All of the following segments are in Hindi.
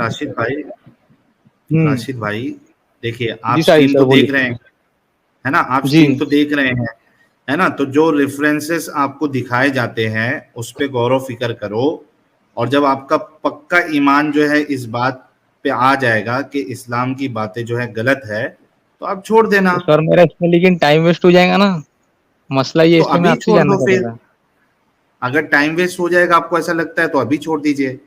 राशिद भाई, राशिद भाई देखिए, आप जी साहिल स्ट्रीम सर तो बोलिए। देख रहे हैं, है ना? आप जी स्ट्रीम तो देख रहे हैं, है ना? तो जो रेफरेंसेस आपको दिखाए जाते हैं उस पे गौर फिक्र करो, और जब आपका पक्का ईमान जो है इस बात पे आ जाएगा कि इस्लाम की बातें जो है गलत है, तो आप छोड़ देना। तो सर मेरा इसमें लेकिन टाइम वेस्ट हो जाएगा ना, मसला ये, तो इसलिए मैं अभी आपसे छोड़ जानना दो चाह फिर, रहा था। अगर टाइम वेस्ट हो जाएगा आपको ऐसा लगता है तो अभी छोड़ दीजिए।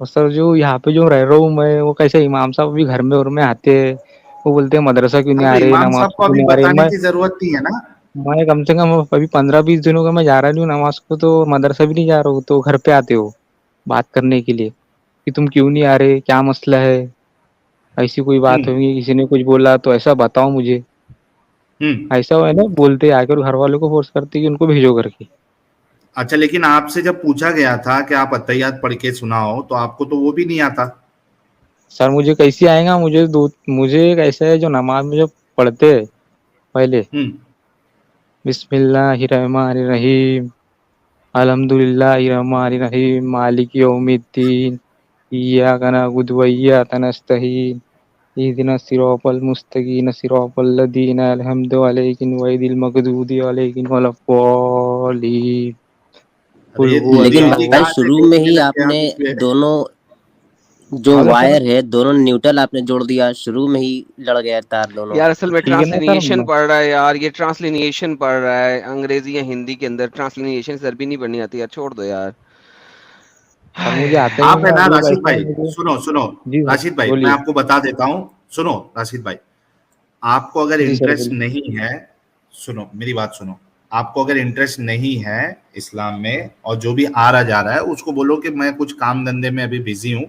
और सर जो यहाँ पे जो रह रहा हूँ मैं, वो कैसे इमाम साहब भी घर में और में आते हैं, वो बोलते हैं मदरसा क्यों नहीं हाँ, आ तो रहे, इमाम नमाज साहब को क्यों अभी नहीं आ रहे। बताने की जरूरत नहीं है ना। मैं कम से कम अभी 15-20 दिनों का मैं जा रहा नहीं हूँ नमाज को, तो मदरसा भी नहीं जा रहा हूँ, तो घर पे आते हो बात करने के लिए कि तुम क्यों नहीं आ रहे, क्या मसला है, ऐसी कोई बात हम्म। होगी, किसी ने कुछ बोला तो ऐसा बताओ मुझे। हम्म। ऐसा है ना, बोलते आकर घर वालों को फोर्स करते कि उनको भेजो करके। अच्छा, लेकिन आपसे जब पूछा गया था कि आप अत्तहियात पढ़ के सुनाओ, तो आपको तो वो भी नहीं आता। सर मुझे कैसे आएगा, मुझे एक ऐसा है जो नमाज में जो पढ़ते हैं पहले, हम्म। बिस्मिल्लाहिर्रहमानिर्रहीम, अल्हम्दुलिल्लाहिर्रहमानिर्रहीम, मालिक यौमिद्दीन, इय्याका नअबुदु व इय्याका नस्तईन, इहदिनस सिरातल मुस्तकीम सिरातल लज़ीना अनअमता अलैहिम गैरिल मग़दूबि अलैहिम वलद्दालीन, कुल अरे तो लेकिन मेहंदी हुवल्लाहु। भाई कहाँ से शुरू में देखने ही लग गए आप आपने इसमें? दोनों जो हाँ सर, वायर है दोनों न्यूट्रल आपने जोड़ दिया, शुरू में ही लड़ गया तार दोनों। यार असल में ठीक है ना सर। ट्रांसलिनेशन पढ़ रहा है यार, ये ट्रांसलिनेशन पढ़ रहा है अंग्रेजी या हिंदी के अंदर, ट्रांसलिनेशन सर भी नहीं पढ़नी आती यार, छोड़ दो यार। सर मुझे आता ही आप नहीं है है, ना अभी एक राशिद ऐसा है भाई, मुझे। सुनो सुनो, जी सर राशिद भाई मैं बोलिए। आपको बता देता हूँ। सुनो राशिद भाई, आपको अगर जी सर इंटरेस्ट बोलिए। नहीं है, सुनो मेरी बात सुनो, आपको अगर इंटरेस्ट नहीं है इस्लाम में, और जो भी आ रहा जा रहा है उसको बोलो कि मैं कुछ काम धंधे में अभी बिजी हूँ,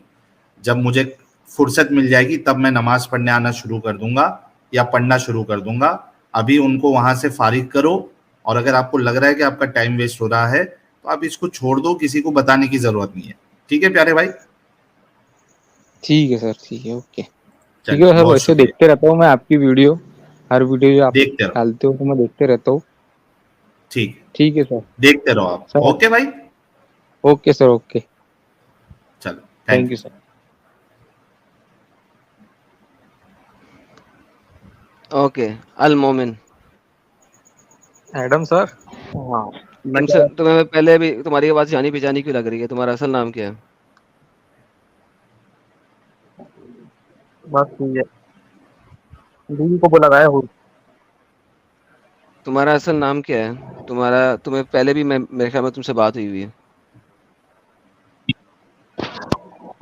जब मुझे फुर्सत मिल जाएगी तब मैं नमाज पढ़ने आना शुरू कर दूंगा या पढ़ना शुरू कर दूंगा। अभी उनको वहां से फारिग करो, और अगर आपको लग रहा है कि आपका टाइम वेस्ट हो रहा है तो आप इसको छोड़ दो, किसी को बताने की जरूरत नहीं है। ठीक है प्यारे भाई? ठीक है सर, ठीक है, ओके। ठीक है चलिए, सर, बहुत वैसे शुक्रिया। देखते रहता हूँ मैं आपकी वीडियो, हर वीडियो जो आप देखते रहो। डालते हो तो मैं देखते रहता हूँ। ठीक है, ठीक है सर। देखते रहो आप। सर ओके भाई, ओके सर, ओके। चलो, thank thank you you. Sir. Okay, Al Momin, Adam sir. हाँ मैं तुमसे क्या, तुम्हें पहले भी तुम्हारी आवाज जानी पहचानी क्यों लग रही है? तुम्हारा असल नाम क्या है? बस ठीक है, दीदी को बुला रहा है। तुम्हारा असल नाम क्या है? तुम्हें पहले भी मैं मेरे ख्याल में तुमसे बात हुई है।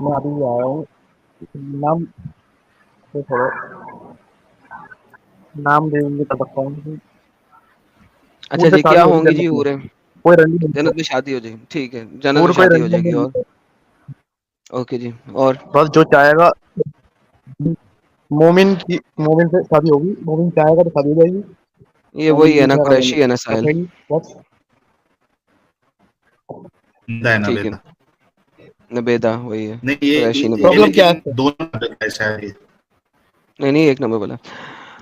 मैं अभी आया हूँ, नाम तो छोड़ो, नाम दे देंगे तो बताऊँ। अच्छा हूर से जी, क्या शादी होगी होंगी जी जन्नत में, हूरें? कोई रंडी नहीं जन्नत है। में शादी हो जाएगी, ठीक है, जन्नत में हूर कोई शादी हो रंडी जाएगी। नहीं और है। ओके जी, और बस जो चाहेगा, मोमिन से शादी होगी, मोमिन चाहेगा तो शादी हो जाएगी, ये मोमिन वही है ना, पूछेगा तो कुरैशी है ना साहिल? रखेगी बस। ठीक है, बेटा, नबेदा वही है, नहीं ये कुरैशी ये नबेदा। प्रॉब्लम क्या लेकिन है? दोनों का शायद ये। नहीं नहीं, एक नंबर बोला।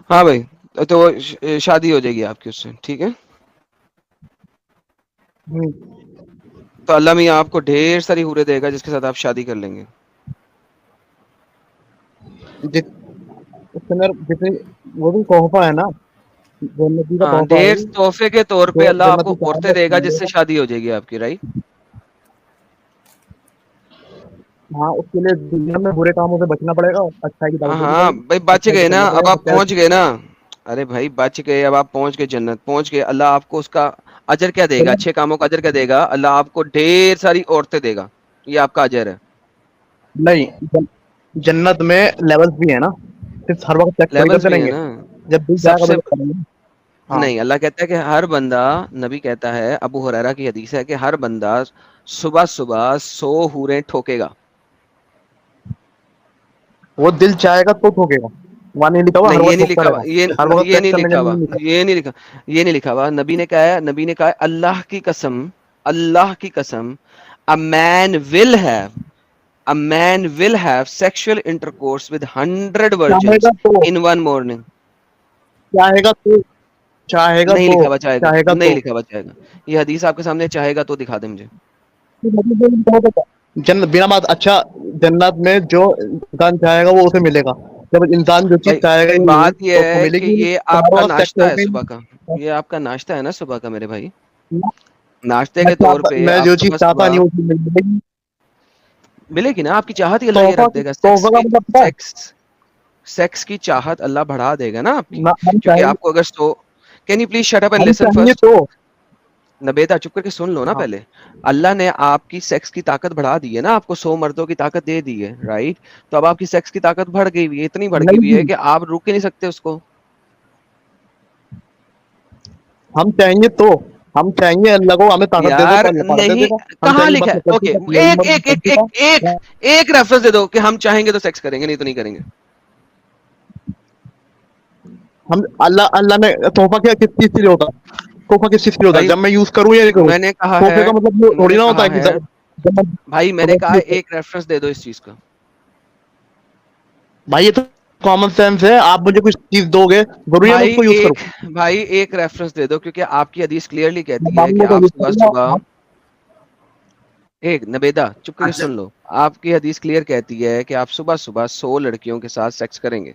हाँ भाई, तो वो शादी हो जाएगी आपकी उससे, ठीक है? हम्म, तो अल्लाह मियाँ आपको ढेर सारी हूरें देगा जिसके साथ आप शादी कर लेंगे। उसके अंदर जितने, वो भी तोहफा है ना, जन्नती का हाँ, तोहफा है ढेर वो, तोहफे के तौर पे जो अल्लाह आपको जन्नती औरतें चाहेगा तो देगा जिससे मिलेगा। शादी हो जाएगी आपकी, राइट? हाँ, उसके लिए दुनिया में बुरे कामों से बचना पड़ेगा, अच्छाई की दावत देनी हाँ पड़ेगी, भाई, बच अच्छाई पे गए ना, चलना अब पड़ेगा, आप सच्चाई। पहुंच गए ना। अरे भाई बच गए, अब आप पहुंच गए, जन्नत पहुंच गए, अल्लाह आपको उसका अजर क्या देगा? अच्छे कामों का अजर क्या देगा? अल्लाह आपको ढेर सारी औरतें देगा, ये आपका अजर है। नहीं, जन्नत में लेवल्स भी है ना, सिर्फ हर वक्त चेक थोड़ी लेवल्स करते भी है रहेंगे, ना। जब दिल जाएगा सबसे बजट करेंगे। हाँ, नहीं, अल्लाह कहता है कि हर बंदा, नबी कहता है, अबू हुरैरा की हदीस है कि हर बंदा सुबह सुबह 100 हूरें ठोकेगा। वो दिल चाहेगा तो ठोकेगा, वहाँ नहीं लिखा हुआ हर नहीं, ये वक्त नहीं ठोकता लिखा हुआ, रहेगा, हर वक्त ये चेक नहीं करने लिखा जाने हुआ, नहीं लिखा। ये नहीं लिखा, ये नहीं लिखा हुआ। नबी ने कहा है, अल्लाह की कसम, a man will have a man will have sexual intercourse with 100 virgins चाहेगा तो, in one morning। चाहेगा तो, चाहेगा नहीं तो, लिखा हुआ चाहेगा, चाहेगा नहीं तो, लिखा हुआ चाहेगा। ये हदीस आपके सामने, चाहेगा तो दिखा दे मुझे। तो मतलब जो लिखा होता था, जन्नत बिना बात अच्छा, जन्नत में जो इंसान चाहेगा वो उसे मिलेगा। जब इंसान जो चीज भाई चाहेगा ही नहीं बात तो ये उसको है कि मिलेगी नहीं, ये तो हर आपका वक्त सेक्स नाश्ता है होगा ही सुबह का, नहीं। ये आपका नाश्ता है ना सुबह का मेरे भाई। नाश्ते मैं के तौर पे मैं आप जो चीज सुबह चाहता नहीं सुबह वो चीज मिलेगी। मिलेगी ना, आपकी चाहत ही अल्लाह ये तोहफा रख देगा। तोहफा का मतलब क्या है? सेक्स की चाहत अल्लाह बढ़ा देगा ना आपकी, हम क्योंकि चाहेंगे, आपको अगर so can you please shut up and हम लिसन चाहेंगे फर्स्ट। तो। नबेदा चुप करके सुन लो ना हाँ पहले। अल्लाह ने आपकी सेक्स की ताकत बढ़ा दी है ना, आपको 100 मर्दों की ताकत दे दी है, राइट? तो अब आपकी सेक्स की ताकत बढ़ गई हुई है, इतनी बढ़ गई नहीं हुई है जी, कि आप रुक ही नहीं सकते उसको। हम चाहेंगे तो, हम चाहेंगे अल्लाह को हमें ताकत दे दो तो यार अल्लाह ताकत दे नहीं, देगा। हम कहाँ चाहेंगे लिखा बस है? करती ओके, का यही एक मर्द एक एक करती एक का। एक एक रेफरेंस दे दो कि हम चाहेंगे तो सेक्स करेंगे, नहीं तो नहीं करेंगे। हम अल्लाह अल्लाह ने तोहफा क्या किस चीज के लिए होता है? तोहफा किस चीज के लिए होता है? भाई जब मैं यूज करूँ या नहीं करूँ? मैंने कहा तोहफे का है, मतलब ये थोड़ी मैंने ना होता कहा है कि है, जब मैं भाई मैंने कहा है, एक रेफरेंस दे दो इस चीज का। भाई ये तो कॉमन सेंस है। आप मुझे कुछ चीज दोगे, जरूरी है मैं भाई उसको यूज करूँ? एक भाई एक रेफरेंस दे दो, क्योंकि आपकी हदीस क्लियरली मैं कहती है कि मांगने को आप यूज सुबह करूंगा। सुबह, एक नबेदा चुप करके अच्छा, सुन लो। आपकी हदीस क्लियर कहती है कि आप सुबह सुबह 100 लड़कियों के साथ सेक्स करेंगे।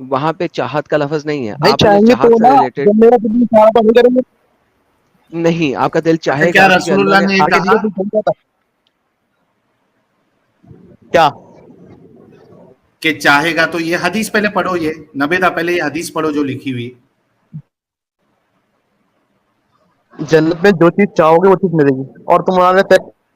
वहां पे चाहत का लफ्ज नहीं है, भाई आप हमें चाहेंगे तो चाहत से ना, रिलेटेड जब मेरा दिल चाहा तो नहीं करेंगे। नहीं, आपका दिल अच्छा, क्या चाहेगा क्योंकि अल्लाह रसूलुल्लाह ने ने आगे कहा? दिया तो चल जाता। क्या? कि चाहेगा तो ये हदीस पहले पढ़ो, ये नबेदा पहले ये हदीस पढ़ो जो लिखी हुई। जन्नत में जो चीज चाहोगे वो चीज मिलेगी। और तुम्हारे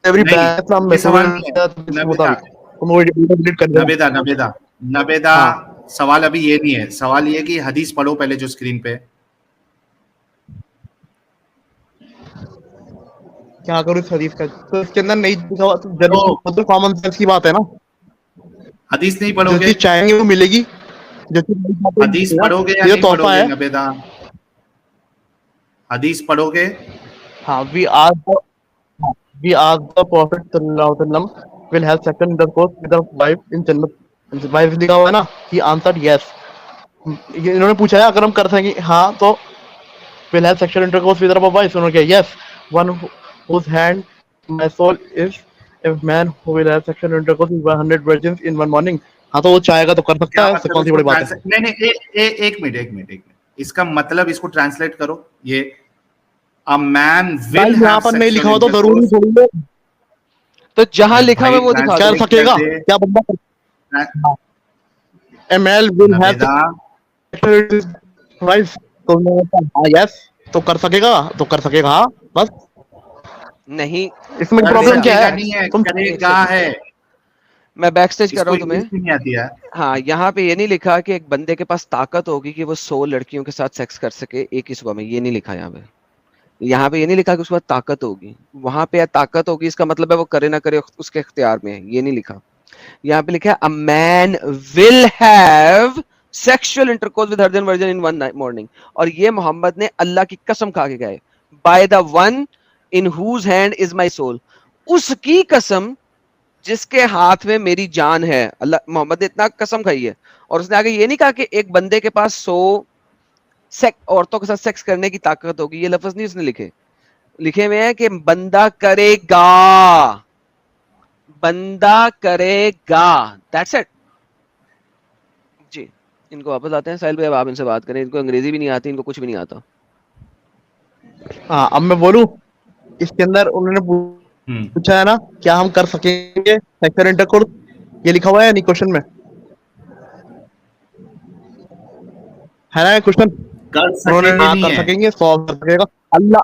एवरी नहीं, बैच नाम ये बैठोगे सवाल नहीं है इसके नबेदा। मुताबिक तुम वो डिलीट कर देना। नबेदा नबेदा नबेदा हाँ, सवाल अभी ये नहीं है। सवाल ये है कि हदीस पढ़ो पहले जो स्क्रीन पे। क्या करूँ इस हदीस का? तो इसके अंदर नहीं लिखा हुआ तो तो जन्नत मतलब कॉमन सेंस की बात है ना। हदीस नहीं जो पढ़ोगे? चीज चाहेंगे वो मिलेगी, जो चीज नहीं चाहते वो नहीं हदीस मिलेगा। पढ़ोगे या ये नहीं तोहफा पढ़ोगे है। नबेदा? हदीस पढ़ोगे? हाँ, we asked the Prophet sallallahu alaihi wasallam will have sexual intercourse with a wife in जन्नत। वाइफ लिखा हुआ है ना, he answered yes। ये इन्होंने पूछा है अगर हम कर सकेंगे हाँ तो will have sexual intercourse with our wife, उन्होंने कहा yes। one whose hand my soul is a man who will have sexual intercourse with 100 virgins in one morning। हाँ तो वो चाहेगा तो कर सकता क्या है, उससे मतलब कौन सी इसको बड़ी बात है? ट्रांसलेट? नहीं नहीं, एक मिनट एक मिनट एक मिनट, इसका मतलब इसको ट्रांसलेट करो। ये अ मैन भाई विल यहाँ हैव पर नहीं लिखा सेक्सुअल हुआ तो जरूरी इंटरकोर्स। थोड़ी है। तो जहां अरे लिखा हुआ भाई है वो दिखा कर दो। ट्रांसलेट कर सकेगा दे। क्या बंदा? ट्रा- a male will have नबेदा वाइफ तो हाँ यस तो कर सकेगा, तो कर सकेगा हाँ बस। नहीं, इसमें कर प्रॉब्लम क्या सकेगा है? नहीं है, तुम एक करेगा सेकंड, है। मैं बैक स्टेज कर रहा इसको हूँ इंग्लिश तुम्हें। भी नहीं आती है। हाँ, यहाँ पे ये नहीं लिखा कि एक बंदे के पास ताकत होगी कि वो 100 लड़कियों के साथ सेक्स कर सके एक ही सुबह में, ये नहीं लिखा यहाँ पे। यहाँ पे ये नहीं लिखा कि उसके पास ताकत होगी। वहां पे ताकत होगी इसका मतलब है वो करे ना करे उसके इख्तियार में है, ये नहीं लिखा। यहाँ पे लिखा है a man will have sexual intercourse with her version in one morning. और ये मोहम्मद ने अल्लाह की कसम खा के गए, by the one in whose hand is my soul, उसकी कसम जिसके हाथ में मेरी जान है। अल्लाह, मोहम्मद ने इतना कसम खाई है। और उसने आगे ये नहीं कहा कि एक बंदे के पास 100 औरतों के साथ सेक्स करने की ताकत होगी, ये लफ्ज नहीं उसने लिखे। लिखे हुए हैं कि बंदा करेगा, बंदा करेगा, दैट्स इट। जी, इनको वापस आते हैं। साहिल भाई अब आप इनसे बात करें, इनको अंग्रेजी भी नहीं आती, इनको कुछ भी नहीं आता। हाँ अब मैं बोलूं, इसके अंदर उन्होंने पूछा है ना क्या हम कर सकेंगे सेक्सुअल इंटरकोर्स, ये लिखा हुआ है नहीं क्वेश्चन में, है ना क्वेश्चन? कर उन्होंने सकेंगे हाँ नहीं कर है, सकेंगे, 100 कर सकेगा अल्लाह।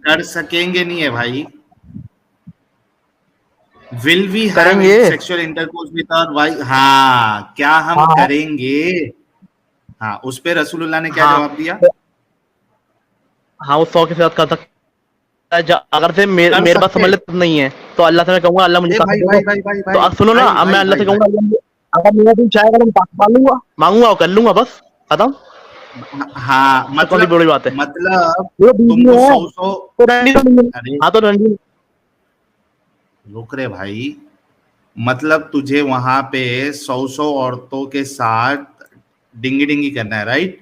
कर सकेंगे नहीं है भाई। विल वी हैव करेंगे। Sexual intercourse with our wife, हाँ क्या हम हाँ करेंगे? हाँ, उस पे रसूलुल्लाह ने क्या हाँ जवाब दिया? हाँ वो 100 के साथ कर सकता है। अगर से कर मेरे पास सकते। समझ नहीं है तो अल्लाह से मैं कहूंगा अल्लाह मुझे ए ताकत भाई दे भाई दो। भाई भाई तो भाई अब सुनो ना, भाई अब मैं भाई अल्लाह से भाई कहूंगा अगर मेरा दिल चाहेगा तो मैं ताकत मांगूंगा और कर लूंगा, बस खत्म। हाँ तो कौन सी बड़ी बात है? मतलब वो बीवी तुमको है 100 तो रंडी तो नहीं है। अरे हाँ तो रंडी रुक रे भाई, मतलब तुझे वहां पे 100 औरतों के साथ डिंगी डिंगी करना है, राइट?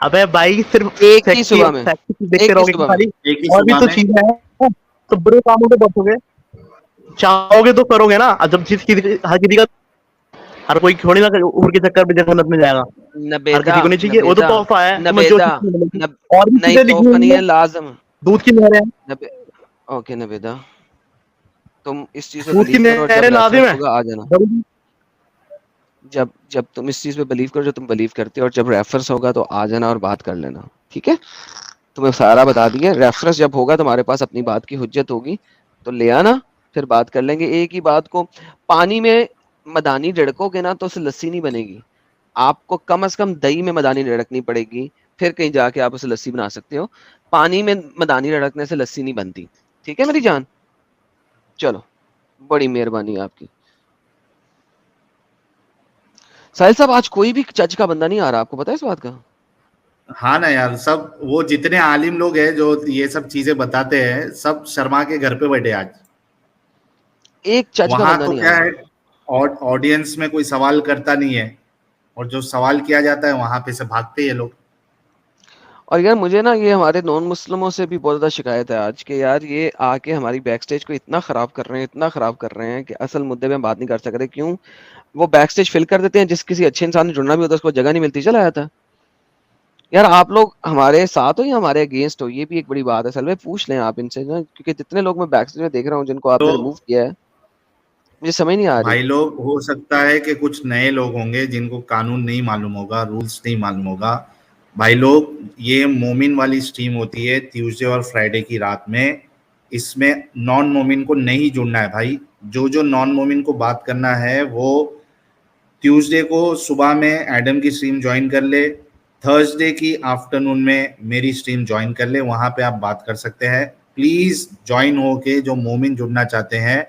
अबे भाई सिर्फ एक ही सेक्सी सुबह में, सेक्सी देखते एक ही रहोगे सुबह में। खाली, एक ही और भी सुबह तो में। चीजें हैं तो बुरे कामों पे बचोगे। चाहोगे तो करोगे ना, जब हर किसी का, हर कोई थोड़ी ना उम्र के चक्कर में जन्नत में जाएगा, हर नबेदा, किसी को नहीं चाहिए, वो तो नबेदा, तोहफा है, तुम्हें जो नबेदा, चीज़ मिलेगी। नब, और भी नहीं चीजें लिखी तोहफा हुई नहीं है, है, लाजम। दूध की नहरें, नबे ओके नबेदा, तुम इस चीज पे दूध की बिलीव करो और जब नहरें लाजिम रेफरेंस है, होगा आ जाना। जब जब तुम इस चीज पे बिलीव करो जो तुम बिलीव करते हो, और जब रेफरेंस होगा तो आ जाना और बात कर लेना, ठीक है? तुम्हें सारा बता दिया, रेफरेंस जब होगा तुम्हारे पास अपनी बात की हुज्जत होगी तो ले आना, फिर बात कर लेंगे। एक ही बात को पानी में मदानी ढड़कोगे ना तो उससे लस्सी नहीं बनेगी, आपको कम से कम दही में मदानी ढड़कनी पड़ेगी, फिर कहीं जाके आप उसे लस्सी बना सकते हो। पानी में मदानी ढड़कने से लस्सी नहीं बनती, ठीक है मेरी जान? चलो, बड़ी मेहरबानी आपकी। साहिल साहब, आज कोई भी चर्च का बंदा नहीं आ रहा, आपको पता है इस बात का? हाँ ना यार, सब वो जितने आलिम लोग हैं जो ये सब चीजें बताते हैं, सब शर्मा के घर पे बैठे आज। एक चर्च का वहां बंदा तो नहीं आ क्या रहा। है, ऑडियंस में कोई सवाल करता नहीं है, और जो सवाल किया जाता है वहां पे से भागते हैं लोग। और यार मुझे ना ये हमारे नॉन मुस्लिमों से भी बहुत ज़्यादा शिकायत है आज के, यार ये आके हमारी बैक स्टेज को इतना ख़राब कर रहे हैं, इतना ख़राब कर रहे हैं कि असल मुद्दे पे हम बात नहीं कर सक रहे। क्यों? वो बैक स्टेज फिल कर देते हैं, जिस किसी अच्छे इंसान ने जुड़ना भी होता है उसको जगह नहीं मिलती, चला जाता है। यार आप लोग हमारे साथ हो या हमारे अगेंस्ट हो, ये भी एक बड़ी बात है। असल में पूछ लें आप इनसे ना, क्योंकि जितने लोग मैं बैक स्टेज में देख रहा हूँ जिनको तो आपने रिमूव किया है, मुझे समझ नहीं आ रही। भाई लोग, हो सकता है कि कुछ नए लोग होंगे जिनको कानून नहीं मालूम होगा, रूल्स नहीं मालूम होगा। भाई लोग, ये मोमिन वाली स्ट्रीम होती है ट्यूसडे और फ्राइडे की रात में, इसमें नॉन मोमिन को नहीं जुड़ना है भाई। जो जो नॉन मोमिन को बात करना है वो ट्यूसडे को सुबह में एडम की स्ट्रीम ज्वाइन कर ले, थर्सडे की आफ्टरनून में मेरी स्ट्रीम ज्वाइन कर ले, वहां पे आप बात कर सकते हैं। प्लीज ज्वाइन होके जो मोमिन जुड़ना चाहते हैं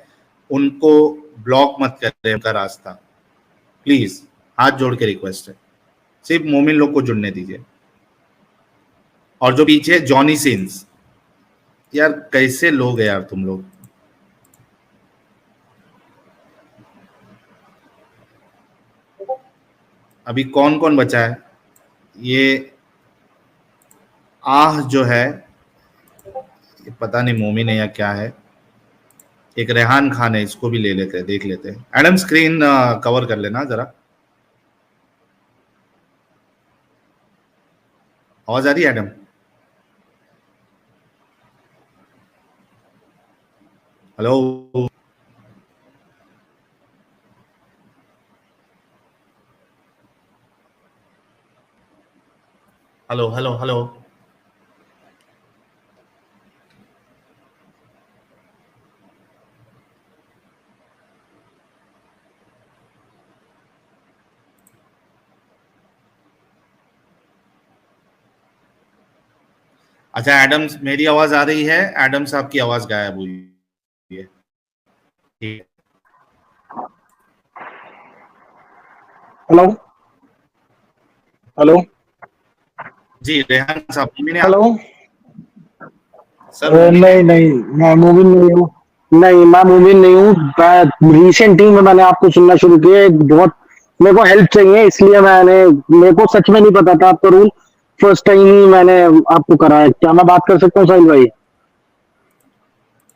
उनको ब्लॉक मत करें उनका रास्ता, प्लीज, हाथ जोड़ के रिक्वेस्ट है, सिर्फ मोमिन लोग को जुड़ने दीजिए। और जो पीछे जॉनी सिंस, यार कैसे लोग हैं यार तुम लोग। अभी कौन कौन बचा है? ये आह जो है, ये पता नहीं मोमिन है या क्या है। एक रेहान खान है, इसको भी ले लेते हैं, देख लेते हैं। एडम स्क्रीन कवर कर लेना जरा। आवाज आ रही है Adam? Hello, hello, hello, hello. अच्छा, एडम्स, मेरी आवाज आ रही है? एडम साहब की आवाज गायब हुई है। ठीक है। हेलो हेलो जी रेहान साहब, मोमिन है हेलो। आप? सर मोमिन है? नहीं नहीं, मैं मूविंग नहीं हूँ। नहीं, मैं मूविंग नहीं हूँ। रिसेंट ही में मैंने आपको सुनना शुरू किया, एक बहुत मेरे को हेल्प चाहिए, इसलिए मेरे को सच में नहीं पता था आपका रूल। फर्स्ट टाइम ही मैंने आपको करा है। क्या मैं बात कर सकता हूँ साहिल भाई?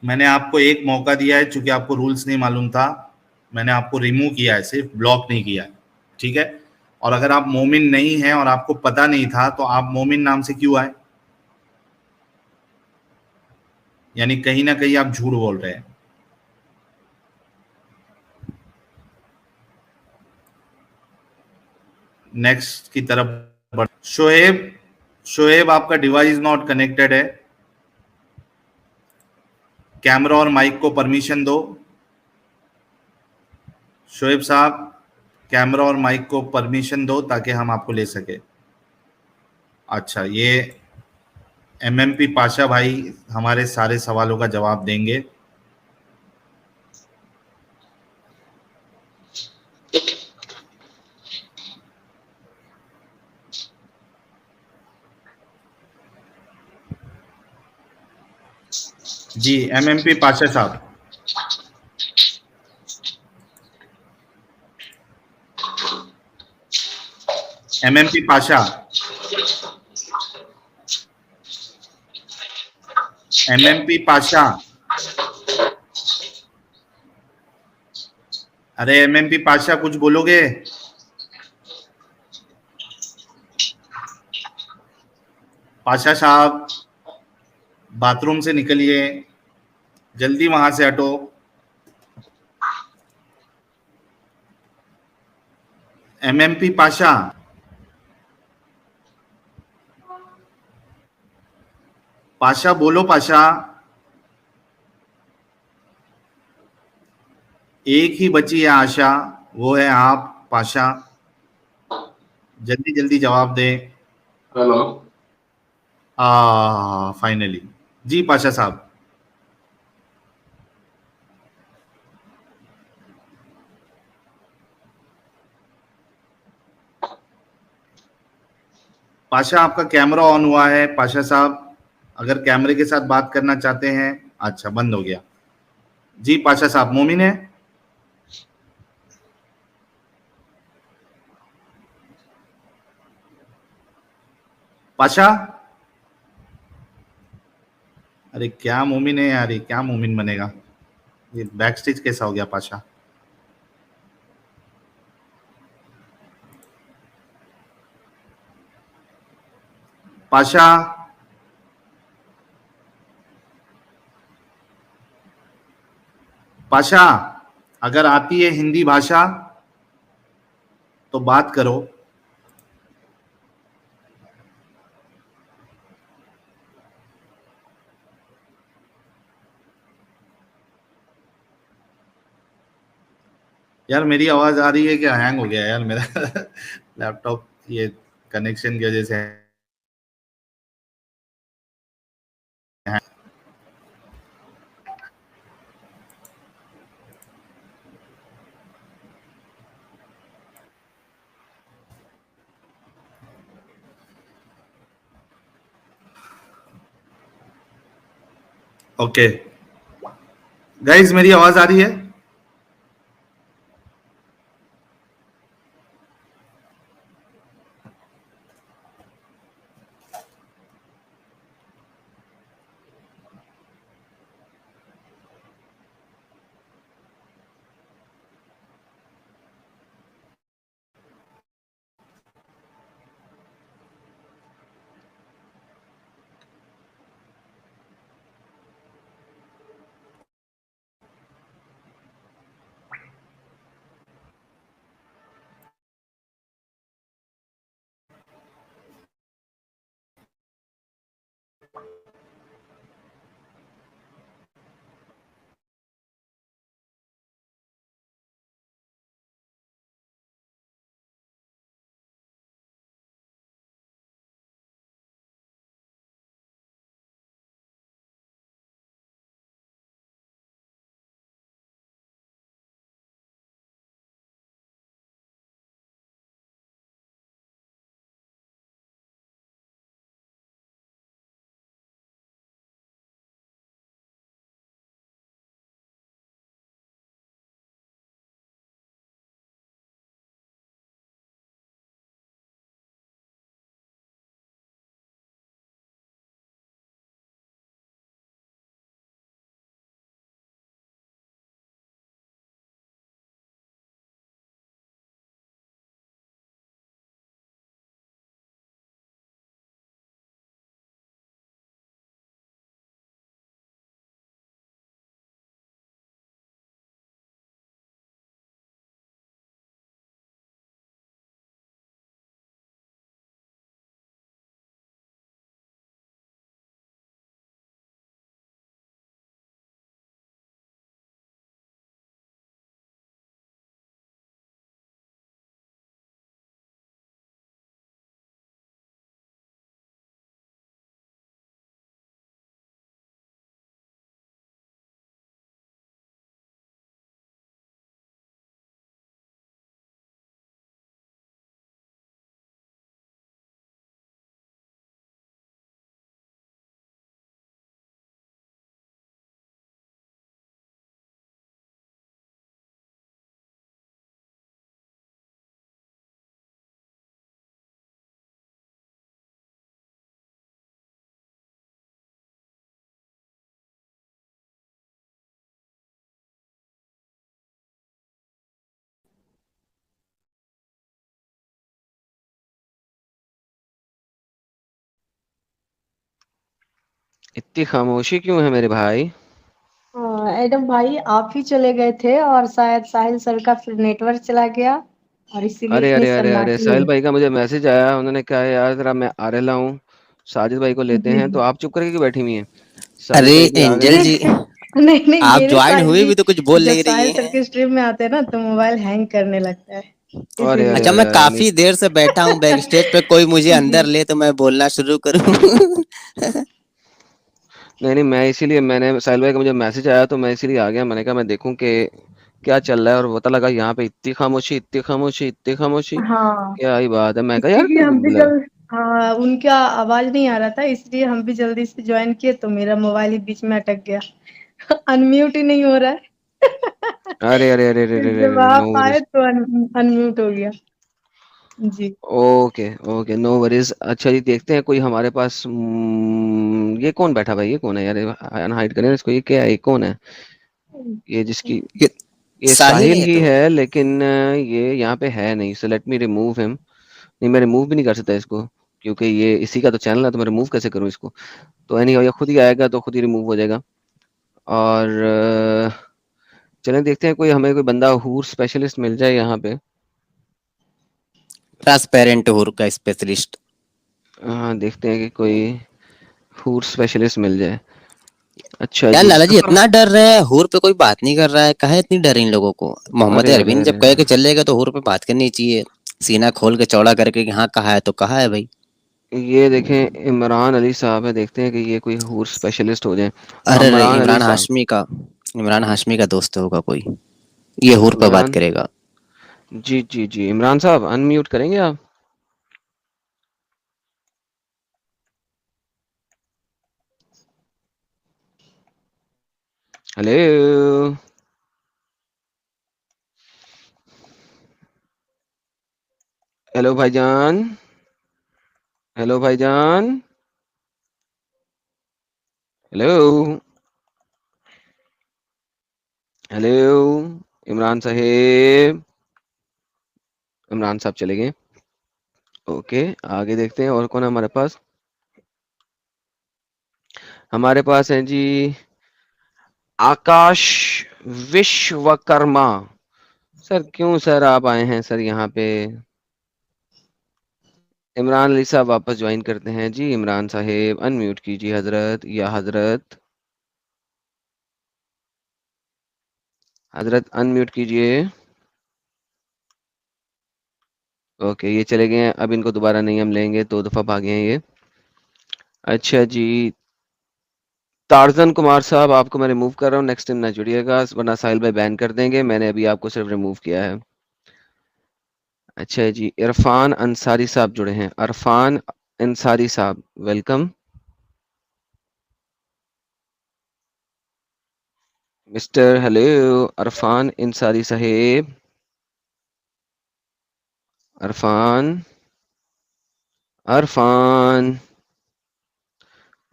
मैंने आपको एक मौका दिया है, चूंकि आपको रूल्स नहीं मालूम था, मैंने आपको रिमूव किया है, सिर्फ ब्लॉक नहीं किया है, ठीक है? और अगर आप मोमिन नहीं हैं और आपको पता नहीं था तो आप मोमिन नाम से क्यों आए? यानी कहीं ना कहीं आप झूठ बोल रहे हैं। नेक्स्ट की तरफ बढ़। शोएब, शोएब आपका डिवाइस नॉट कनेक्टेड है, कैमरा और माइक को परमिशन दो। शोएब साहब, कैमरा और माइक को परमिशन दो ताकि हम आपको ले सके। अच्छा, ये एमएमपी पाशा भाई हमारे सारे सवालों का जवाब देंगे। जी एमएमपी पाशा साहब। एमएमपी पाशा, एमएमपी पाशा, अरे एमएमपी पाशा कुछ बोलोगे? पाशा साहब बाथरूम से निकलिए, जल्दी वहां से हटो। एमएमपी पाशा, पाशा बोलो पाशा। एक ही बची है आशा, वो है आप पाशा। जल्दी जल्दी जवाब दे। हेलो। फाइनली। जी पाशा साहब। पाशा आपका कैमरा ऑन हुआ है पाशा साहब, अगर कैमरे के साथ बात करना चाहते हैं। अच्छा बंद हो गया। जी पाशा साहब, मोमिन है? पाशा, अरे क्या मोमिन है यार, ये क्या मोमिन बनेगा? ये बैक स्टेज कैसा हो गया पाशा? पाशा, पाशा अगर आती है हिंदी भाषा तो बात करो। यार मेरी आवाज आ रही है क्या? हैंग हो गया यार मेरा लैपटॉप, ये कनेक्शन की वजह से। ओके गाइज, मेरी आवाज आ रही है? इतनी खामोशी क्यों है मेरे भाई? एडम भाई आप ही चले गए थे और शायद साहिल सर का फिर नेटवर्क चला गया और इसीलिए अरे इतनी अरे अरे अरे, सन्नाटी साहिल है। भाई का मुझे मैसेज आया, उन्होंने कहा यार जरा मैं आ रहा हूँ, साजिद भाई को लेते जी हैं। तो जी। आप चुप करके क्यों बैठी हुई हैं? साजिद अरे भाई भी आ गए एंजल हैं। जी, नहीं नहीं, आप मेरे ज्वाइन साहिल हुए जी भी तो कुछ बोल जब नहीं रही साहिल सर हैं। के स्ट्रीम में आते हैं ना तो मोबाइल हैंग करने लगता है, अरे अरे अच्छा, इसीलिए। मैं अरे अरे, नहीं काफी देर से बैठा हूँ बैक स्टेज पे, कोई मुझे जी अंदर ले तो मैं बोलना शुरू करूँ। नहीं नहीं, मैं इसीलिए, मैंने साहिल भाई का मुझे मैसेज आया तो मैं इसीलिए आ गया। मैंने कहा मैं देखूं कि क्या चल रहा है, और पता लगा यहाँ पे इतनी खामोशी, इतनी खामोशी, इतनी खामोशी। हाँ, क्या ही बात है। मैं कहा इसीलिए हम भी यार, जल्द, हाँ उनका आवाज नहीं आ रहा था इसलिए हम भी जल्दी से ज्वाइन किए तो मेरा मोबाइल ही बीच में अटक गया। अनम्यूट ही नहीं हो रहा है। अरे अरे अरे अरे फिर अरे जब अरे, नो आप आए वरीज। तो अनम्यूट हो गया। जी। Okay okay, no worries. अच्छा जी, देखते हैं कोई हमारे पास। ये कौन बैठा भाई? ये कौन है यार? हाइड करें इसको। ये क्या है? ये कौन है? ये जिसकी, ये ये साहिल साहिल है ही तो। है, लेकिन ये यहाँ पे है नहीं। So let me remove him. नहीं, मैं रिमूव भी नहीं कर सकता इसको, क्योंकि ये इसी का तो चैनल है, तो मैं रिमूव कैसे करूँ इसको? तो एनी ये खुद ही आएगा तो खुद ही रिमूव हो जाएगा। और चलें देखते हैं कोई हमें, कोई बंदा हूर स्पेशलिस्ट मिल जाए यहाँ पे। ट्रांसपेरेंट हूर का स्पेशलिस्ट। हाँ, देखते हैं कि कोई हूर स्पेशलिस्ट मिल जाए। अच्छा यार जी, लाला जी, सफर। इतना डर रहे हैं, हूर पे कोई बात नहीं कर रहा है, काहे इतनी डर इन लोगों को? मोहम्मद अरे अरे अरबिन जब अरे कहे अरे, कि चलेगा तो हूर पे बात करनी चाहिए, सीना खोल के चौड़ा करके कि हाँ कहा है तो कहा है भाई। ये देखें इमरान अली साहब है, देखते हैं कि ये कोई हूर स्पेशलिस्ट हो जाए। अरे रे, अमरान अली साहब। इमरान हाशमी का दोस्त होगा कोई, ये हूर पे बात इमरान, करेगा। जी जी जी, इमरान साहब अनम्यूट करेंगे आप? हेलो, हेलो भाईजान, हेलो भाईजान, हेलो, हेलो, इमरान साहेब। इमरान साहब चले गए। ओके, आगे देखते हैं और कौन है हमारे पास। हमारे पास है जी आकाश विश्वकर्मा। सर क्यों सर आप आए हैं सर यहाँ पे? इमरान अली साहब वापस ज्वाइन करते हैं जी। इमरान साहेब अनम्यूट कीजिए हजरत, या हजरत, हजरत अनम्यूट कीजिए। ओके, ये चले गए हैं। अब इनको दोबारा नहीं हम लेंगे, 2 दफा भागे हैं ये। अच्छा जी, टार्जन कुमार साहब आपको मैं रिमूव कर रहा हूँ, नेक्स्ट टाइम ना जुड़िएगा वरना साहिल भाई बैन कर देंगे। मैंने अभी आपको सिर्फ रिमूव किया है। अच्छा जी, इरफान अंसारी साहब जुड़े हैं। इरफान अंसारी साहब, welcome. Mister, hello, Irfan Ansari साहेब। इरफान, इरफान,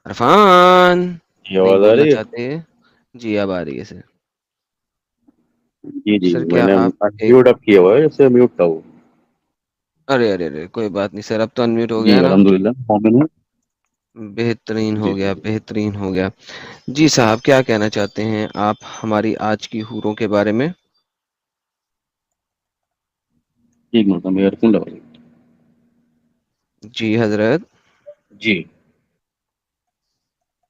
इरफान। ये नहीं आवाज आ बोलना रही है? चाहते? जी अब आ रही है सर। जी जी, सर क्या मैंने आप एक, म्यूट अप किया हुआ है, जैसे म्यूट था वो। अरे अरे अरे, कोई बात नहीं सर, अब तो अनम्यूट हो जी गया ना। अल्हम्दुलिल्लाह, मोमिन हूँ। बेहतरीन हो जी गया, जी बेहतरीन हो गया। जी साहब, क्या कहना चाहते हैं आप हमारी आज की हूरों के बारे में? ठीक, मतलब ईयरफोन लगा ली। जी हजरत। जी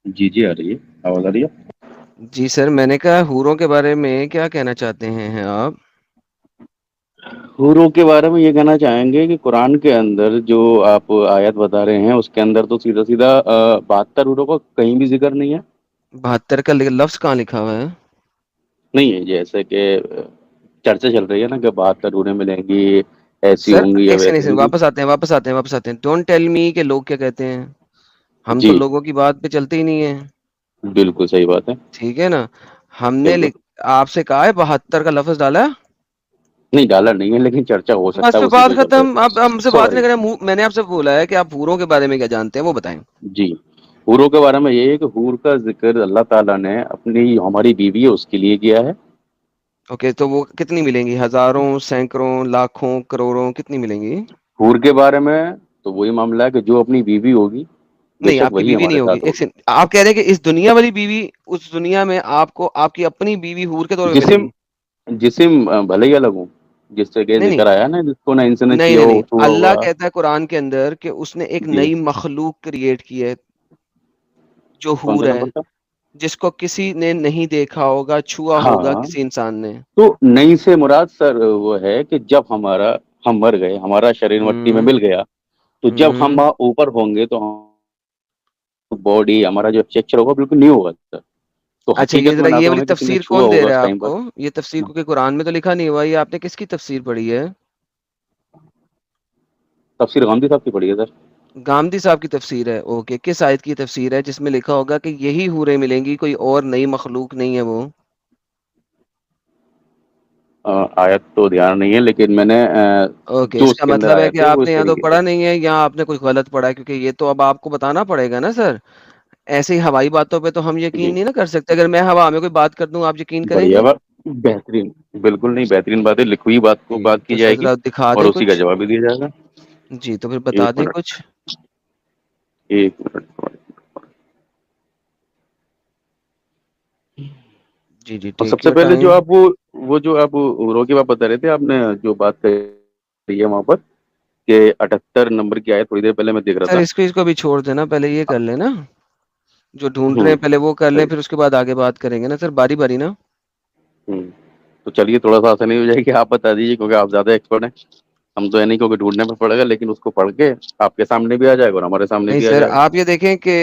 जी जी, आ रही है, आवाज आ रही है। जी सर, मैंने कहा हूरों के बारे में क्या कहना चाहते हैं आप? हूरों के बारे में ये कहना चाहेंगे कि कुरान के अंदर जो आप आयत बता रहे हैं उसके अंदर तो सीधा सीधा 72 हूरों का कहीं भी जिक्र नहीं है। 72 का लफ्ज कहाँ लिखा हुआ है? नहीं है, जैसे कि चर्चा चल रही है ना कि 72 हूरें मिलेंगी, ऐसी सर होंगी या एक सेकंड, एक वैसी सेकंड, होंगी। वापस आते हैं, वापस आते हैं, वापस आते हैं। डोंट टेल मी कि लोग क्या कहते हैं। हम तो जी लोगों की बात पे चलते ही नहीं है। बिल्कुल सही बात है। ठीक है ना? हमने बिल्कुल आपसे कहा है 72 का लफ्ज डाला है। नहीं, डाला नहीं है, लेकिन चर्चा हो बस सकता है पे उसी बात के ऊपर पे। खत्म। अब हमसे बात नहीं सॉरी। करें। मैंने आपसे बोला है कि आप हूरों के बारे में क्या जानते हैं, वो बताएं। जी, हूरों के बारे में ये है कि हूर का जिक्र अल्लाह ताला ने अपनी हमारी बीवी है उसके लिए किया है। ओके, तो वो कितनी मिलेंगी? हजारों, सैकड़ों, लाखों, करोड़ों, कितनी मिलेंगी? हूर के बारे में तो वही मामला है कि जो अपनी बीवी होगी नहीं, बेशक आपकी वही बीवी हमारे नहीं होगी। साथ एक होगी। सेकंड, आप कह रहे हैं कि इस दुनिया वाली बीवी उस दुनिया में आपको आपकी अपनी बीवी हूर के तौर पे जिसिम मिलेगी? जिसिम भले ही अलग हो, जिससे केस नहीं, नहीं। जिक्र आया ना, जिसको ना इनसे ने नहीं, किया नहीं, हो नहीं। छुआ अल्लाह हुआ। कहता है कुरान के अंदर कि उसने एक जी, नई मखलूक क्रिएट की है, जो कौन सा हूर नंबर है, था? जिसको किसी ने नहीं देखा होगा, छुआ होगा हाँ, किसी इंसान ने। तो नई से मुराद सर वो है कि जब हम मर गए, हमारा शरीर मिट्टी में हुँ, मिल गया, तो जब हम हुँ। वहाँ ऊपर होंगे तो बॉडी हमारा जो स्ट्रक्चर होगा बिल्कुल न्यू होगा सर। तो अच्छा, ये हकीकत में ज़रा ना ये तो वाली हमें किसी ने तफ़सीर छुआ कौन दे होगा रहा उस है टाइम पर। आपको? ये तफ़सीर क्योंकि कुरान में तो लिखा नहीं हुआ, ये आपने किसकी तफ़सीर पढ़ी है? तफसीर गांधी साहब की पढ़ी है सर। गामदी साहब की तफ़सीर है, ओके। किस आयत की तफ़सीर है जिसमें लिखा होगा कि यही हूरें मिलेंगी, कोई और नई मखलूक नहीं है वो? आयत तो ध्यान नहीं है, लेकिन मैंने ओके, जो इसका उसके अंदर मतलब है आया कि थे वो आपने इस या तो तरीके से। पढ़ा नहीं है या आपने कुछ गलत पढ़ा है, क्योंकि ये तो अब आपको बताना पड़ेगा ना सर। ऐसे ही हवाई बातों पे तो हम यकीन जी, नहीं ना कर सकते। अगर मैं हवा में कोई बात कर दूँ, आप यकीन बढ़िया करेंगे? बात, बेहतरीन, बिल्कुल नहीं, बेहतरीन बात है, लिखी हुई बात को जी, बात की तो सर जाएगी ज़रा दिखा और दें उसी का कुछ? जवाब भी दिया जाएगा। जी, तो फिर एक बता दें मिनट, कुछ? एक मिनट। जी, जी, और टेक सबसे योर पहले जो टाइम। आप वो जो आप रोके बात बता रहे थे, आपने जो बात कही है वहां पर कि 78 नंबर की आयत, थोड़ी देर पहले मैं देख रहा सर था। इसको अभी छोड़ देना, पहले ये कर लें ना, जो ढूँढ रहे हम्म, हैं पहले वो कर लें, सही। फिर उसके बाद आगे बात करेंगे ना सर, बारी-बारी ना। हम्म, तो चलिए थोड़ा सा आसानी हो जाएगी, आप बता दीजिए क्योंकि आप ज्यादा एक्सपर्ट हैं। हम तो है नहीं, क्योंकि ढूंढने में पड़ेगा, लेकिन उसको पढ़ के आपके सामने भी आ जाएगा और हमारे सामने नहीं भी आ सर, जाएगा। आप ये देखें कि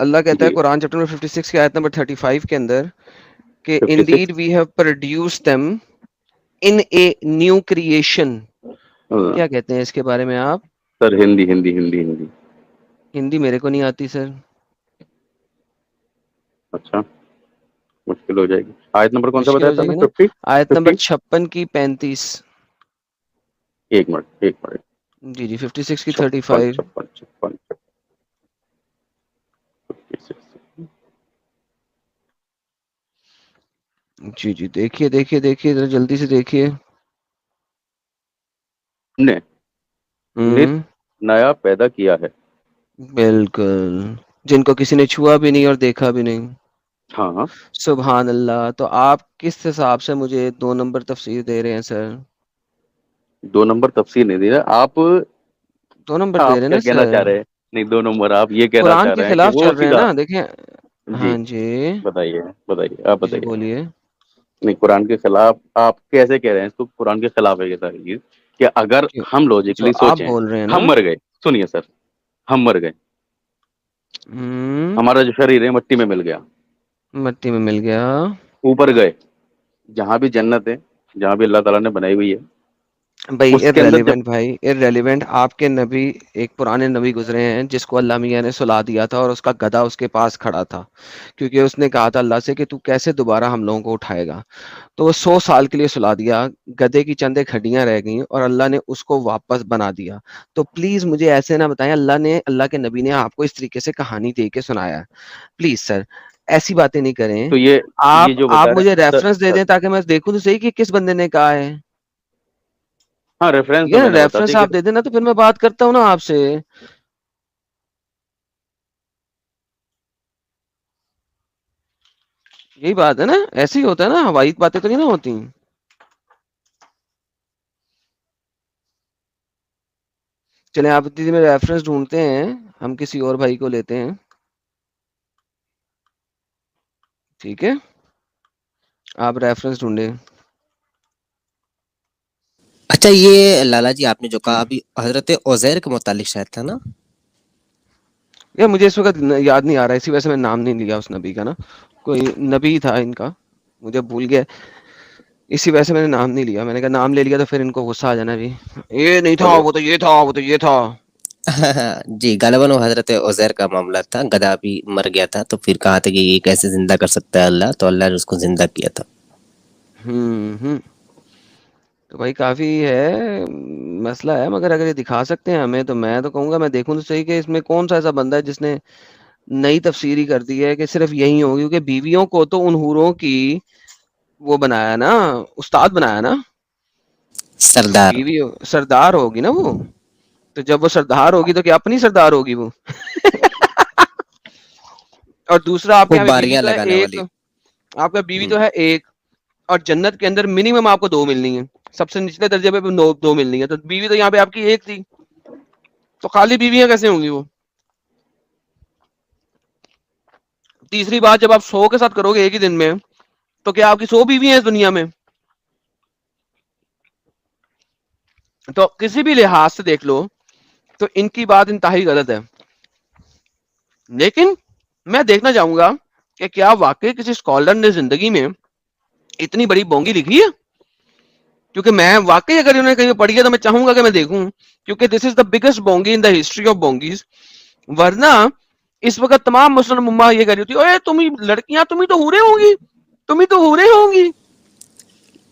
अल्लाह कहता है जी, कुरान चैप्टर नंबर 56 की आयत नंबर 35 के अंदर कि 56। Indeed we have produced them in a new creation. क्या कहते हैं इसके बारे में आप? सर हिंदी हिंदी हिंदी हिंदी। हिंदी मेरे को नहीं आती सर। अच्छा, मुश्किल हो जाएगी। आयत नंबर कौन सा मुश्किल बताया हो था मैं? जाएगी ना। 50? आयत नंबर 50? 56 की 35। एक मिनट, एक मिनट। जी, जी, 56 की 56 35। 56 56 56। जी, जी, देखिए ज़रा जल्दी से देखिए। ने नित हुँ, नया पैदा किया है। बिल्कुल। जिनको किसी ने छुआ भी नहीं और देखा भी नहीं। हाँ, हाँ। सुभान अल्लाह! तो आप किस हिसाब से मुझे 2 नंबर तफ़सीर दे रहे हैं सर? 2 नंबर तफसीर नहीं दे रहा आप। 2 नंबर दे आप रहे हैं क्या ना कहना चाह सर। रहे हैं? नहीं, 2 नंबर आप ये कहना कुरान चाह के रहे हैं कि खिलाफ वो चल रहे हैं सीधा। ना, देखिए। जी, हाँ जी। बताइए, बताइए, आप जी, बताइए। बोलिए। नहीं, कुरान के खिलाफ आप कैसे कह रहे हैं इसको? कुरान के खिलाफ है ये सारी चीज, कि अगर क्यों? हम जो लॉजिकली आप सोचें, बोल रहे हैं हम ना। मर गए, सुनिए सर, हम मर गए, हुँ, हमारा जो शरीर है मिट्टी में मिल गया, मिट्टी में मिल गया। ऊपर गए, जहां भी जन्नत है, जहां भी अल्लाह ताला ने बनाई हुई है, भाई उसके अंदर जब। इर्रेलेवेंट भाई, इर्रेलेवेंट। आपके नबी, एक पुराने नबी गुजरे हैं जिसको अल्लाह मियाँ ने सुला दिया था और उसका गधा उसके पास खड़ा था, क्योंकि उसने कहा था अल्लाह से कि तू कैसे दोबारा हम लोगों को उठाएगा। तो वो 100 साल के लिए सुला दिया, गधे की चंद एक हड्डियां रह गईं और अल्लाह ने उसको वापस बना दिया। तो प्लीज मुझे ऐसे ना बताएं अल्लाह के नबी ने आपको इस तरीके से कहानी दे के सुनाया है। प्लीज सर, ऐसी बातें नहीं करें। तो ये जो आप बता रहे मुझे हैं सर, रेफरेंस दे सर। दें ताकि मैं देखूं तो सही कि किस बंदे ने कहा है। हाँ, रेफरेंस ठीक तो है ना, मैंने बता रेफरेंस दिया आप कि। दे देना तो फिर मैं बात करता हूँ ना आपसे। यही बात है ना, ऐसे ही होता है ना, हवाई बातें तो नहीं ना होती। चलें, आप दीदी में रेफरेंस ढूंढते हैं, हम किसी और भाई को लेते हैं। ठीक है, आप रेफरेंस ढूंढें। अच्छा, ये लाला जी आपने जो कहा अभी हजरत उज़ैर के मुतालिक शायद था ना? यार मुझे इस वक्त याद नहीं आ रहा, इसी वजह से मैंने नाम नहीं लिया उस नबी का ना। कोई नबी था इनका, मुझे भूल गया, इसी वजह से मैंने नाम नहीं लिया। मैंने कहा नाम ले लिया तो फिर इनको गुस्सा आ जाना भी, ये नहीं था, चलो, वो तो ये था, वो तो ये था। जी, गालिबन वो हजरत उज़ैर का मामला था। गधा भी मर गया था तो फिर कहा था कि ये कैसे जिंदा कर सकता है अल्लाह, तो अल्लाह ने उसको जिंदा किया था। हम्म। तो भाई काफी है, मसला है, मगर अगर ये दिखा सकते हैं हमें तो मैं तो कहूंगा, मैं देखूं तो सही कि इसमें कौन सा ऐसा बंदा है जिसने नई तफसीरी कर दी है कि सिर्फ यही होगी, क्योंकि बीवियों को तो उन हूरों की वो बनाया ना, उस्ताद बनाया ना। सरदार। बीवी सरदार होगी ना वो, तो जब वो सरदार होगी तो क्या अपनी सरदार होगी वो? और दूसरा आपके खूब यहाँ पे बीवी बारियां तो है लगाने एक, वाली। आपका बीवी तो हम्म। है एक, और जन्नत के अंदर मिनिमम आपको 2 मिलनी है, सबसे निचले दर्जे पे 2 मिलनी है, तो बीवी तो यहाँ पे आपकी एक थी, तो खाली बीवियां कैसे होंगी वो। तीसरी बात, जब आप 100 के साथ करोगे एक ही दिन में, तो क्या आपकी 100 बीवी हैं इस दुनिया में। तो किसी भी लिहाज से देख लो तो इनकी बात इंतहाई गलत है। लेकिन मैं देखना चाहूंगा कि क्या वाकई किसी स्कॉलर ने जिंदगी में इतनी बड़ी बोंगी लिखी है, क्योंकि मैं वाकई अगर उन्होंने कहीं पढ़ी है तो मैं चाहूंगा कि मैं देखूं, क्योंकि this is the biggest bongi in the history of bongis. वरना इस वक्त तमाम मुस्लिम उम्मा ये कह रही होती, ओए तुम ही लड़कियां, तुम ही तो हूरे होंगी, तुम ही तो हूरे होंगी।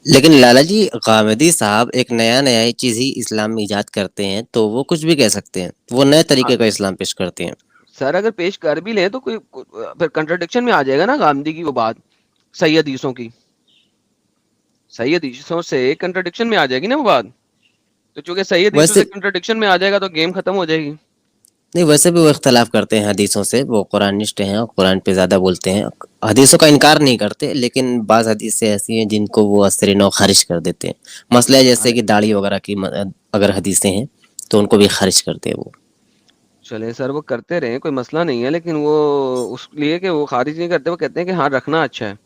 लेकिन लाला जी, गामेदी साहब एक नया ही चीज ही इस्लाम में इजाद करते हैं, तो वो कुछ भी कह सकते हैं, वो नए तरीके का इस्लाम पेश करते हैं। सर अगर पेश कर भी ले तो फिर कंट्रडिक्शन में आ जाएगा ना गांधी की वो बात, सही हदीसों की, सही हदीसों से कंट्रडिक्शन में आ जाएगी ना वो बात। तो चूंकि सही हदीसों से वैसे कंट्रडिक्शन में आ जाएगा तो गेम खत्म हो जाएगी। नहीं, वैसे भी वो इख्तलाफ करते हैं हदीसों से, वो कुरानिस्ट हैं और कुरान पे ज्यादा बोलते हैं। हदीसों का इनकार नहीं करते, लेकिन बाज हदीसें ऐसी हैं जिनको वो असर नौ खारिज कर देते हैं। मसला है जैसे अरे कि दाढ़ी वगैरह की अगर हदीसें हैं तो उनको भी खारिज करते हैं वो। चले सर, वो करते रहे, कोई मसला नहीं है, लेकिन वो उस लिए कि वो खारिज नहीं करते, वो कहते हैं कि हाँ रखना अच्छा है,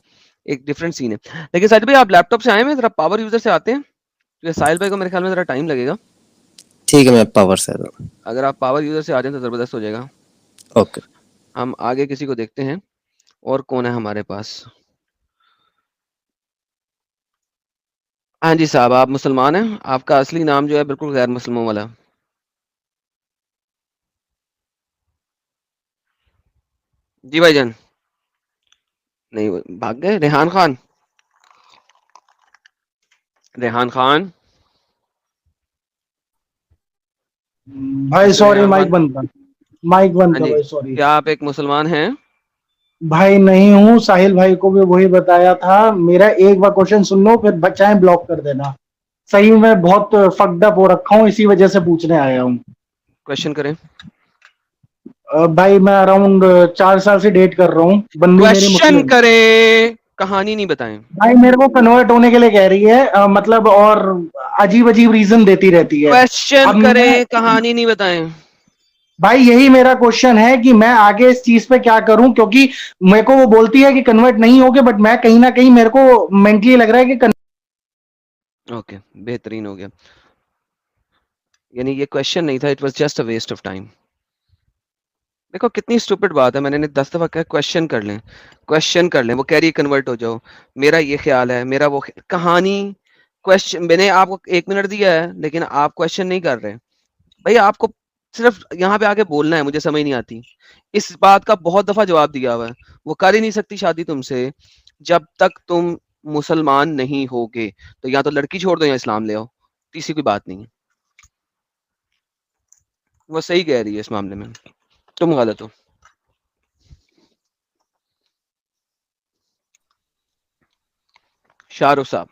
एक डिफरेंट सीन है। लेकिन साहिल भाई आप लैपटॉप से आए हैं, जरा पावर यूजर से आते हैं, क्योंकि साहिल भाई को मेरे ख्याल में जरा टाइम लगेगा। ठीक है, मैं पावर से दूँ। अगर आप पावर यूजर से आ जाए तो जबरदस्त हो जाएगा। ओके। हम आगे किसी को देखते हैं, और कौन है हमारे पास। हाँ जी साहब, आप मुसलमान हैं, आपका असली नाम जो है बिल्कुल गैर मुसलमानों वाला। जी भाईजान, नहीं वो भाग गए। रेहान खान, रेहान खान, भाई mister sorry, Rehan Khan. Mike बंद हाँ था जी, भाई, सॉरी। क्या आप एक मुसलमान हैं। भाई नहीं हूँ, साहिल भाई को भी वही बताया था। मेरा एक बार क्वेश्चन सुन लो, फिर बचाएं ब्लॉक कर देना। सही में बहुत फक्ड अप हो रखा हूँ, इसी वजह से पूछने आया हूँ। क्वेश्चन करें। भाई मैं अराउंड 4 साल से डेट कर रहा हूँ, बंदी मेरी क्वेश्चन मुस्लिम। करें, कहानी नहीं बताएं। भाई मेरे को कन्वर्ट होने के लिए कह रही है, मतलब, और अजीब अजीब रीजन देती रहती है। क्वेश्चन अब मैं, करें, कहानी नहीं बताएं। भाई यही मेरा क्वेश्चन है कि मैं आगे इस चीज पे क्या करूं, क्योंकि मेरे को वो बोलती है कि कन्वर्ट नहीं होगे, बट मैं कहीं ना कहीं, मेरे को मेंटली लग रहा है कि ओके, बेहतरीन हो गया। यानी ये क्वेश्चन नहीं था, it was just a waste of time. देखो कितनी स्टूपिड बात है, मैंने 10 दफा कहा क्वेश्चन कर लें, क्वेश्चन कर लें, वो कह रही है कन्वर्ट हो जाओ, मेरा ये ख्याल है, मेरा वो कहानी। क्वेश्चन मैंने आपको 1 मिनट दिया है, लेकिन आप क्वेश्चन नहीं कर रहे। भाई आपको सिर्फ यहाँ पे आके बोलना है, मुझे समझ नहीं आती। इस बात का बहुत दफा जवाब दिया हुआ है, वो कर ही नहीं सकती शादी तुमसे जब तक तुम मुसलमान नहीं होगे। तो या तो लड़की छोड़ दो या इस्लाम ले आओ, तीसरी कोई बात नहीं है। वो सही कह रही है इस मामले में, तुम गलत हो। शाहरुख साहब,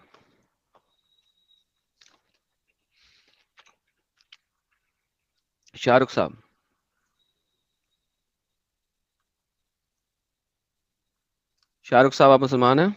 शाहरुख साहब, शाहरुख साहब आप मुसलमान हैं।